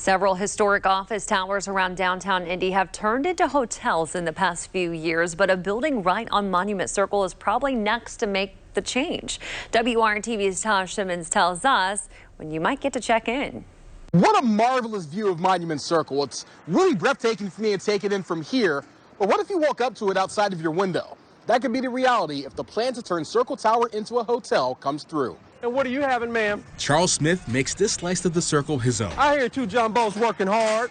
Several historic office towers around downtown Indy have turned into hotels in the past few years, but a building right on Monument Circle is probably next to make the change. WRTV's Taj Simmons tells us when you might get to check in. What a marvelous view of Monument Circle. It's really breathtaking for me to take it in from here. But what if you walk up to it outside of your window? That could be the reality if the plan to turn Circle Tower into a hotel comes through. And what are you having, ma'am? Charles Smith makes this slice of the Circle his own. I hear two jumbos working hard.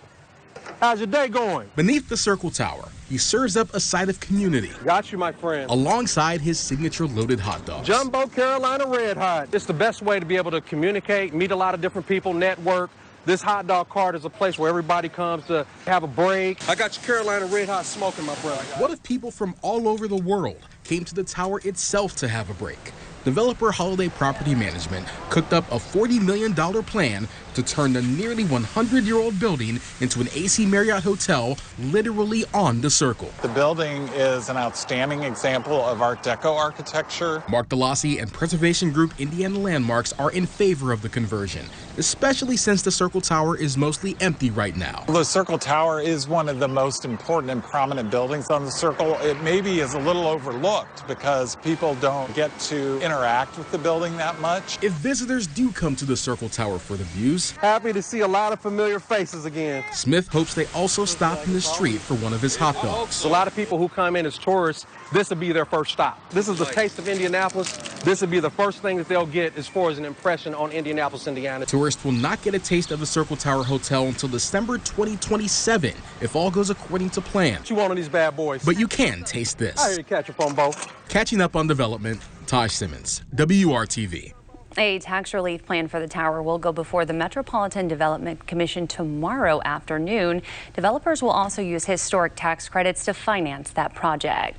How's your day going? Beneath the Circle Tower, he serves up a side of community. Got you, my friend. Alongside his signature loaded hot dogs. Jumbo Carolina Red Hot. It's the best way to be able to communicate, meet a lot of different people, network. This hot dog cart is a place where everybody comes to have a break. I got your Carolina Red Hot smoking, my brother. What if people from all over the world came to the tower itself to have a break? Developer Holiday Property Management cooked up a $40 million plan to turn the nearly 100-year-old building into an AC Marriott hotel literally on the Circle. The building is an outstanding example of Art Deco architecture. Mark DeLossi and preservation group Indiana Landmarks are in favor of the conversion, especially since the Circle Tower is mostly empty right now. The Circle Tower is one of the most important and prominent buildings on the Circle. It maybe is a little overlooked because people don't get to interact with the building that much. If visitors do come to the Circle Tower for the views, happy to see a lot of familiar faces again. Smith hopes they also stop in the street for one of his hot dogs. A lot of people who come in as tourists, this will be their first stop. This is the taste of Indianapolis. This will be the first thing that they'll get as far as an impression on Indianapolis, Indiana. Tourists will not get a taste of the Circle Tower Hotel until December 2027, if all goes according to plan. What you want on these bad boys? But you can taste this. I hear you catch up on both. Catching up on development, Taj Simmons, WRTV. A tax relief plan for the tower will go before the Metropolitan Development Commission tomorrow afternoon. Developers will also use historic tax credits to finance that project.